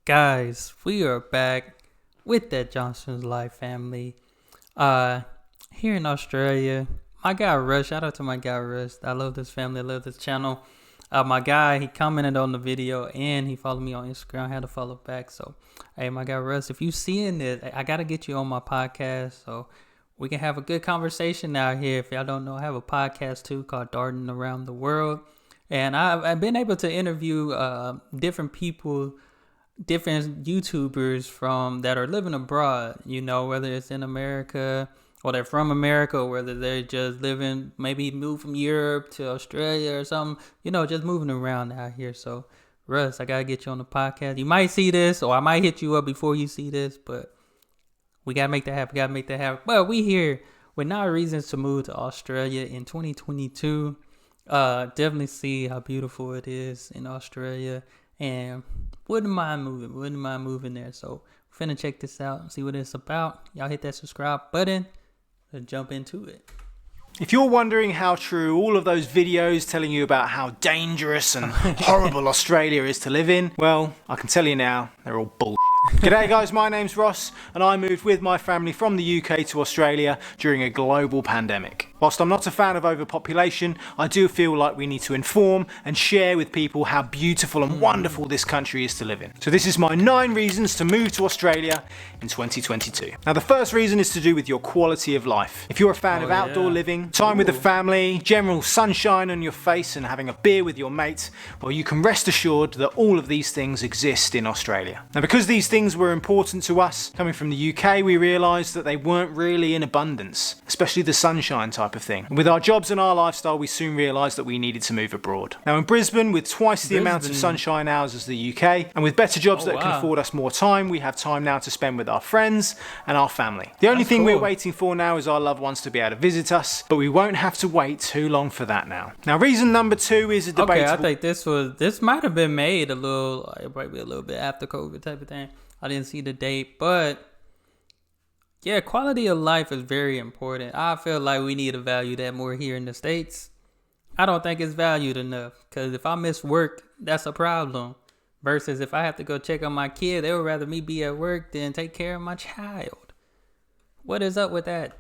Guys, we are back with that Johnson's Life family. Here in Australia, my guy Rush, shout out to my guy Rush. I love this family, I love this channel. My guy, he commented on the video and he followed me on Instagram. I had to follow back. So, hey, my guy Rush, if you seeing it, I got to get you on my podcast so we can have a good conversation out here. If y'all don't know, I have a podcast too called Darting Around the World. And I've been able to interview different people, different YouTubers from that are living abroad, you know, whether it's in America or they're from America, or whether they're just living, maybe moved from Europe to Australia or something, you know, just moving around out here. So, Russ, I got to get you on the podcast. You might see this, or I might hit you up before you see this, but we got to make that happen. Well, we here with 9 reasons to move to Australia in 2022. Definitely see how beautiful it is in Australia, and wouldn't mind moving there. So we're finna check this out and see what it's about. Y'all hit that subscribe button and jump into it. If you're wondering how true all of those videos telling you about how dangerous and horrible Australia is to live in, well, I can tell you now, they're all bullshit. G'day guys, my name's Ross and I moved with my family from the UK to Australia during a global pandemic. Whilst I'm not a fan of overpopulation, I do feel like we need to inform and share with people how beautiful and wonderful this country is to live in. So this is my 9 reasons to move to Australia in 2022. Now the first reason is to do with your quality of life. If you're a fan of outdoor living, time with the family, general sunshine on your face and having a beer with your mates, well, you can rest assured that all of these things exist in Australia. Now because these things were important to us, coming from the UK, we realised that they weren't really in abundance, especially the sunshine type of thing. And with our jobs and our lifestyle, we soon realised that we needed to move abroad. Now in Brisbane, with twice the amount of sunshine hours as the UK, and with better jobs that can afford us more time, we have time now to spend with our friends and our family. The only thing we're waiting for now is our loved ones to be able to visit us, but we won't have to wait too long for that now. Now reason number 2 is a debatable... Okay, I think this might have been made probably a little bit after COVID type of thing. I didn't see the date, but yeah, quality of life is very important. I feel like we need to value that more here in the States. I don't think it's valued enough, because if I miss work, that's a problem. Versus if I have to go check on my kid, they would rather me be at work than take care of my child. What is up with that?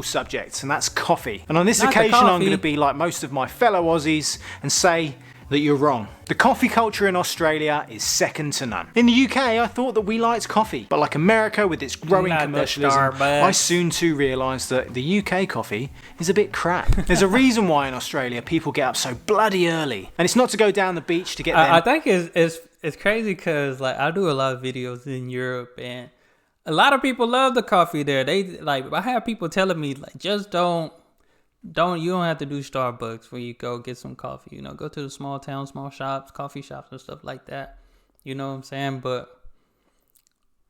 Subject, and that's coffee. And on this occasion, I'm going to be like most of my fellow Aussies and say that you're wrong. The coffee culture in Australia is second to none. In the UK, I thought that we liked coffee, but like America with its growing commercialism, I soon too realised that the UK coffee is a bit crap. There's a reason why in Australia people get up so bloody early, and it's not to go down the beach to get them. I think it's crazy because like I do a lot of videos in Europe, and a lot of people love the coffee there. They like, I have people telling me like, just you don't have to do Starbucks when you go get some coffee, you know, go to the small town, small shops, coffee shops and stuff like that. You know what I'm saying? But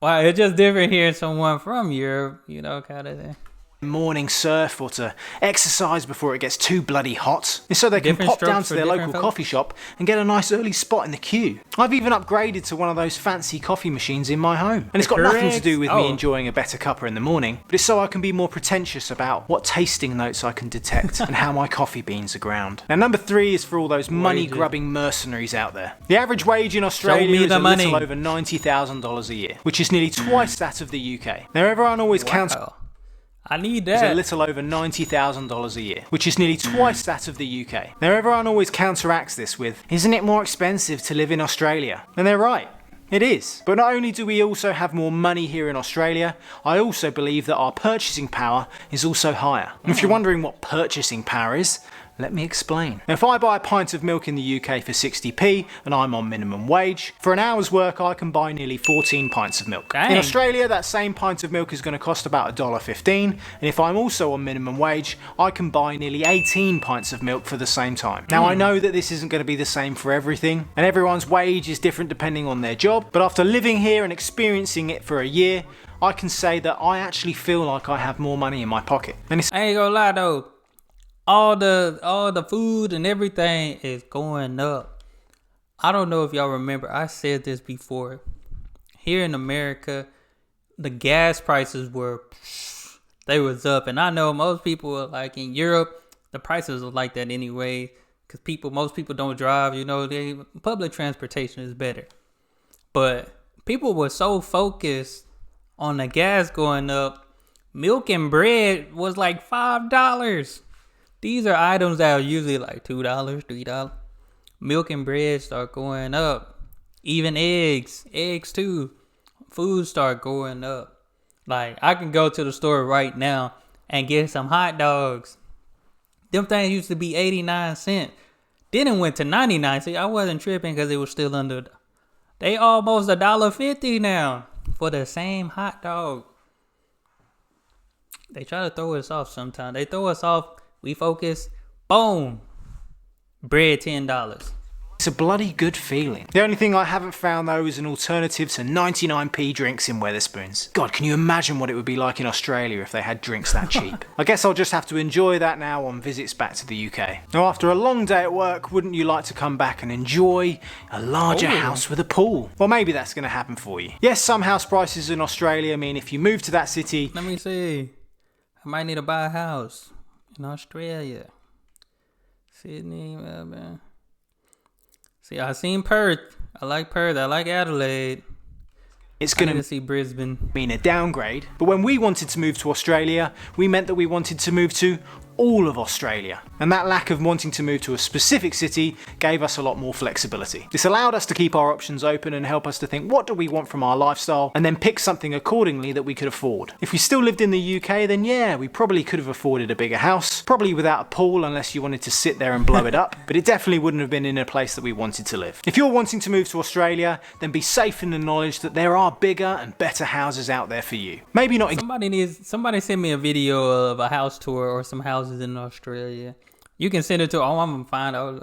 wow, it's just different hearing someone from Europe, you know, kind of thing. Morning surf or to exercise before it gets too bloody hot. It's so they can pop down to their local coffee shop and get a nice early spot in the queue. I've even upgraded to one of those fancy coffee machines in my home. And it's got nothing to do with me enjoying a better cuppa in the morning, but it's so I can be more pretentious about what tasting notes I can detect and how my coffee beans are ground. Now number 3 is for all those money grubbing mercenaries out there. The average wage in Australia is a little over $90,000 a year, which is nearly twice that of the UK. Now everyone always counts... I need that. It's a little over $90,000 a year, which is nearly twice that of the UK. Now everyone always counteracts this with, isn't it more expensive to live in Australia? And they're right. It is. But not only do we also have more money here in Australia, I also believe that our purchasing power is also higher. And if you're wondering what purchasing power is, let me explain. Now, if I buy a pint of milk in the UK for 60p and I'm on minimum wage, for an hour's work I can buy nearly 14 pints of milk. Dang. In Australia, that same pint of milk is going to cost about $1.15, and if I'm also on minimum wage, I can buy nearly 18 pints of milk for the same time. Now, I know that this isn't going to be the same for everything, and everyone's wage is different depending on their job, but after living here and experiencing it for a year, I can say that I actually feel like I have more money in my pocket. And I ain't gonna lie though. All the food and everything is going up. I don't know if y'all remember, I said this before. Here in America, the gas prices was up. And I know most people like in Europe, the prices are like that anyway. Because most people don't drive, you know, public transportation is better. But people were so focused on the gas going up. Milk and bread was like $5. These are items that are usually like $2, $3. Milk and bread start going up. Even eggs too. Food start going up. Like, I can go to the store right now and get some hot dogs. Them things used to be 89 cents. Then it went to 99. See, I wasn't tripping because it was still under. They almost $1.50 now for the same hot dog. They try to throw us off sometimes. They throw us off. We focus. Boom. Bread $10. It's a bloody good feeling. The only thing I haven't found though is an alternative to 99p drinks in Wetherspoons. God, can you imagine what it would be like in Australia if they had drinks that cheap? I guess I'll just have to enjoy that now on visits back to the UK. Now, after a long day at work, wouldn't you like to come back and enjoy a larger house with a pool? Well, maybe that's going to happen for you. Yes, some house prices in Australia mean if you move to that city... Let me see. I might need to buy a house in Australia. Sydney, Melbourne. See, I seen Perth. I like Perth. I like Adelaide. It's going to see Brisbane. Mean a downgrade. But when we wanted to move to Australia, we meant that we wanted to move to all of Australia. And that lack of wanting to move to a specific city gave us a lot more flexibility. This allowed us to keep our options open and help us to think, what do we want from our lifestyle, and then pick something accordingly that we could afford. If we still lived in the UK, then yeah, we probably could have afforded a bigger house, probably without a pool unless you wanted to sit there and blow it up, but it definitely wouldn't have been in a place that we wanted to live. If you're wanting to move to Australia, then be safe in the knowledge that there are bigger and better houses out there for you. Maybe not. Somebody send me a video of a house tour or some houses in Australia. You can send it to. I'm gonna find out.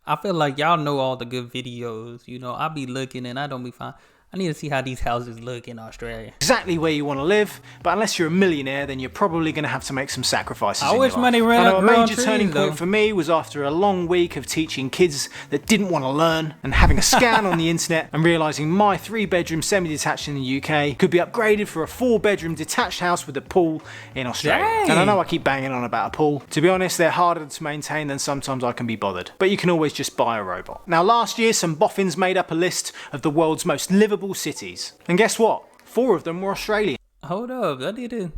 I feel like y'all know all the good videos. You know, I be looking and I don't be fine. I need to see how these houses look in Australia. Exactly where you want to live, but unless you're a millionaire, then you're probably going to have to make some sacrifices. I wish money ran out. A major turning point for me was after a long week of teaching kids that didn't want to learn and having a scan on the internet and realising my 3-bedroom semi-detached in the UK could be upgraded for a 4-bedroom detached house with a pool in Australia. Dang. And I know I keep banging on about a pool. To be honest, they're harder to maintain than sometimes I can be bothered. But you can always just buy a robot. Now, last year, some boffins made up a list of the world's most livable cities. And guess what? 4 of them were Australian. Hold up, I did it.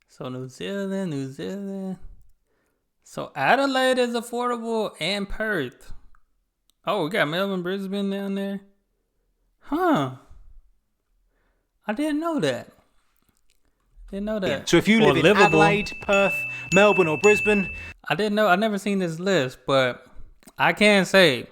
So New Zealand. So Adelaide is affordable and Perth. Oh, we got Melbourne, Brisbane down there. Huh. I didn't know that. Yeah. So if you live in Adelaide, Perth, Melbourne or Brisbane. I didn't know. I never seen this list, but I can say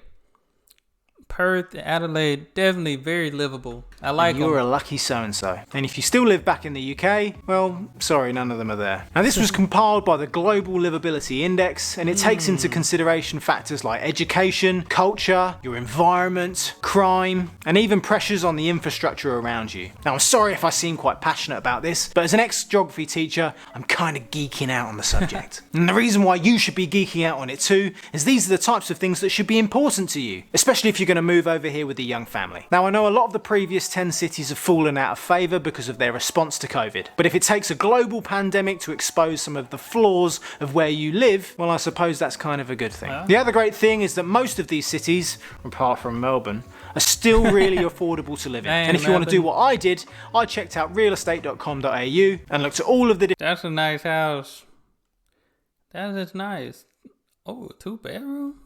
Perth, Adelaide, definitely very livable. I like them. You're a lucky so-and-so. And if you still live back in the UK, well, sorry, none of them are there. Now, this was compiled by the Global Livability Index, and it takes into consideration factors like education, culture, your environment, crime, and even pressures on the infrastructure around you. Now, I'm sorry if I seem quite passionate about this, but as an ex-geography teacher, I'm kind of geeking out on the subject. And the reason why you should be geeking out on it too is these are the types of things that should be important to you, especially if you're going to move over here with a young family. Now, I know a lot of the previous 10 cities have fallen out of favour because of their response to COVID, but if it takes a global pandemic to expose some of the flaws of where you live, well, I suppose that's kind of a good thing. The other great thing is that most of these cities, apart from Melbourne, are still really affordable to live in. And if you want to do what I did, I checked out realestate.com.au and looked at all of the... That's a nice house. That is nice. Oh, 2-bedroom?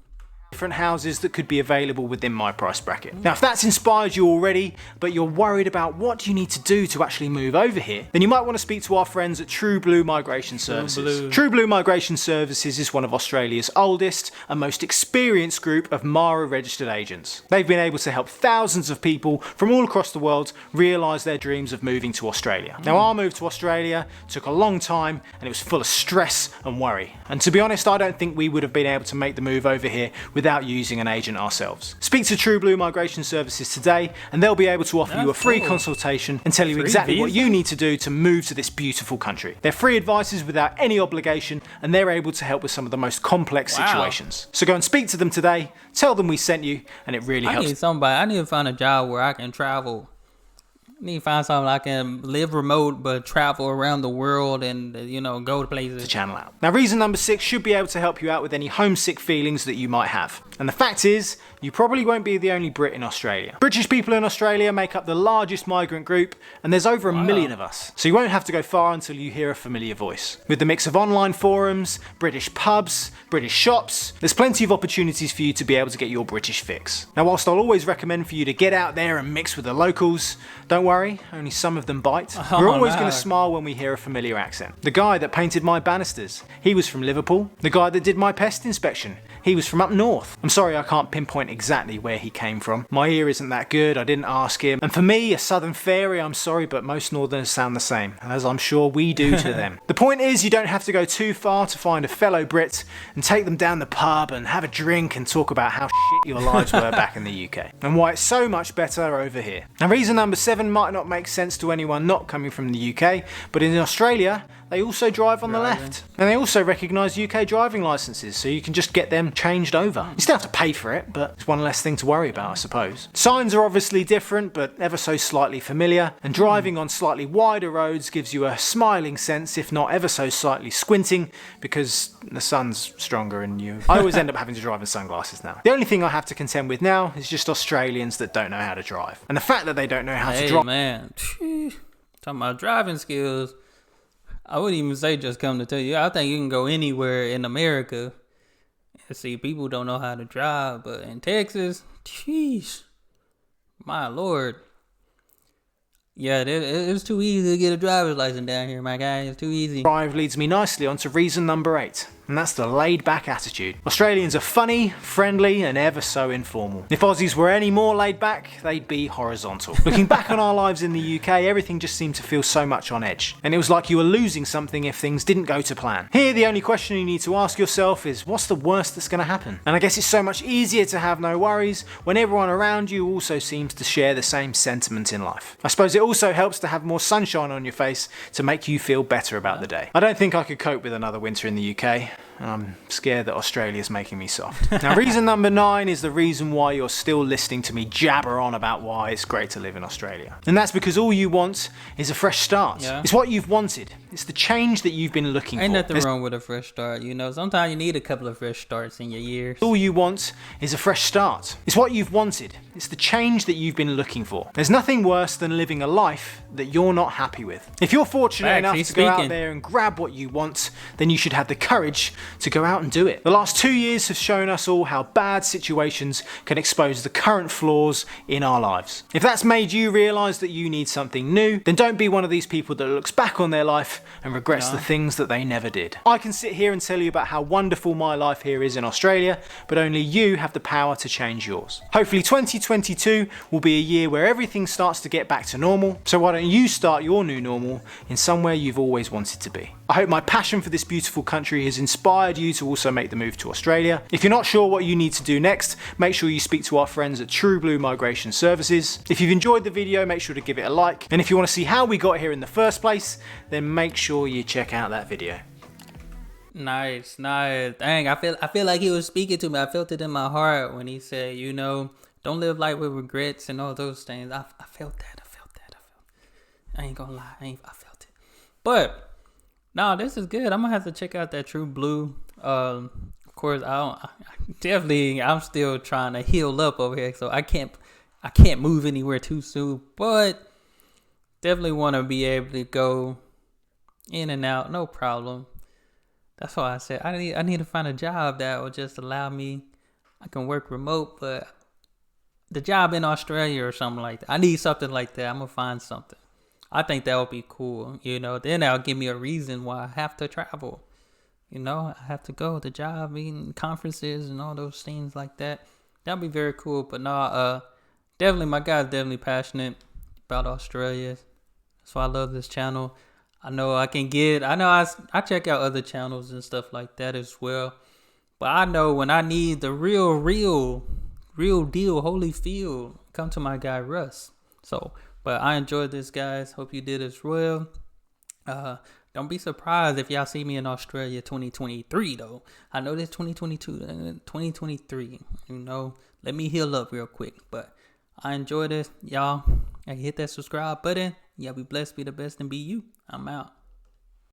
Different houses that could be available within my price bracket. Now, if that's inspired you already, but you're worried about what you need to do to actually move over here, then you might want to speak to our friends at True Blue Migration Services. True Blue Migration Services is one of Australia's oldest and most experienced group of MARA registered agents. They've been able to help thousands of people from all across the world realise their dreams of moving to Australia. Now, our move to Australia took a long time and it was full of stress and worry. And to be honest, I don't think we would have been able to make the move over here without using an agent ourselves. Speak to True Blue Migration Services today and they'll be able to offer you a free consultation and tell you exactly what you need to do to move to this beautiful country. They're free advices without any obligation and they're able to help with some of the most complex situations. So go and speak to them today, tell them we sent you, and it really helps. I need to find a job where I can travel need to find something I can live remote but travel around the world and, go to places. To channel out. Now, reason number 6 should be able to help you out with any homesick feelings that you might have. And the fact is, you probably won't be the only Brit in Australia. British people in Australia make up the largest migrant group, and there's over 1 million of us. So you won't have to go far until you hear a familiar voice. With the mix of online forums, British pubs, British shops, there's plenty of opportunities for you to be able to get your British fix. Now, whilst I'll always recommend for you to get out there and mix with the locals, don't worry, only some of them bite. We're always going to smile when we hear a familiar accent. The guy that painted my banisters, he was from Liverpool. The guy that did my pest inspection, he was from up north. I'm sorry I can't pinpoint exactly where he came from. My ear isn't that good, I didn't ask him. And for me, a southern fairy, I'm sorry, but most northerners sound the same, as I'm sure we do to them. The point is, you don't have to go too far to find a fellow Brit and take them down the pub and have a drink and talk about how shit your lives were back in the UK and why it's so much better over here. Now, reason number 7 might not make sense to anyone not coming from the UK, but in Australia, they also drive on the left. And they also recognise UK driving licences, so you can just get them changed over. You still have to pay for it, but it's one less thing to worry about, I suppose. Signs are obviously different, but ever so slightly familiar, and driving on slightly wider roads gives you a smiling sense, if not ever so slightly squinting, because the sun's stronger in you. I always end up having to drive in sunglasses now. The only thing I have to contend with now is just Australians that don't know how to drive. And the fact that they don't know how to drive... Hey, man. Talking about driving skills... I wouldn't even say just come to tell you. I think you can go anywhere in America and see people don't know how to drive. But in Texas, jeez, my Lord. Yeah, it's too easy to get a driver's license down here, my guy. It's too easy. Drive leads me nicely onto reason number 8. And that's the laid-back attitude. Australians are funny, friendly, and ever so informal. If Aussies were any more laid-back, they'd be horizontal. Looking back on our lives in the UK, everything just seemed to feel so much on edge. And it was like you were losing something if things didn't go to plan. Here, the only question you need to ask yourself is, what's the worst that's going to happen? And I guess it's so much easier to have no worries when everyone around you also seems to share the same sentiment in life. I suppose it also helps to have more sunshine on your face to make you feel better about the day. I don't think I could cope with another winter in the UK. And I'm scared that Australia's making me soft. Now, reason number 9 is the reason why you're still listening to me jabber on about why it's great to live in Australia. And that's because all you want is a fresh start. Yeah. It's what you've wanted. It's the change that you've been looking for. Ain't nothing wrong with a fresh start, Sometimes you need a couple of fresh starts in your years. All you want is a fresh start. It's what you've wanted. It's the change that you've been looking for. There's nothing worse than living a life that you're not happy with. If you're fortunate enough to go out there and grab what you want, then you should have the courage to go out and do it. The last 2 years have shown us all how bad situations can expose the current flaws in our lives. If that's made you realise that you need something new, then don't be one of these people that looks back on their life and regrets the things that they never did. I can sit here and tell you about how wonderful my life here is in Australia, but only you have the power to change yours. Hopefully 2022 will be a year where everything starts to get back to normal, so why don't you start your new normal in somewhere you've always wanted to be. I hope my passion for this beautiful country has inspired you to also make the move to Australia. If you're not sure what you need to do next, make sure you speak to our friends at True Blue Migration Services. If you've enjoyed the video, make sure to give it a like. And if you want to see how we got here in the first place, then make sure you check out that video. Nice. Dang, I feel like he was speaking to me. I felt it in my heart when he said, don't live life with regrets and all those things. I felt that. I ain't gonna lie. I felt it. But no, this is good. I'm gonna have to check out that True Blue. Of course, I'm still trying to heal up over here, so I can't move anywhere too soon. But definitely want to be able to go in and out, no problem. That's why I said I need to find a job that will just allow me. I can work remote, but the job in Australia or something like that. I need something like that. I'm gonna find something. I think that would be cool, Then that'll give me a reason why I have to travel. I have to go to job, meeting, conferences, and all those things like that. That'd be very cool. But no, definitely, my guy's definitely passionate about Australia. That's why I love this channel. I know I check out other channels and stuff like that as well. But I know when I need the real deal, holy feel, come to my guy Russ. But I enjoyed this, guys. Hope you did as well. Don't be surprised if y'all see me in Australia 2023, though. I know this 2022, 2023. Let me heal up real quick. But I enjoy this. Y'all, hit that subscribe button. Y'all be blessed, be the best, and be you. I'm out.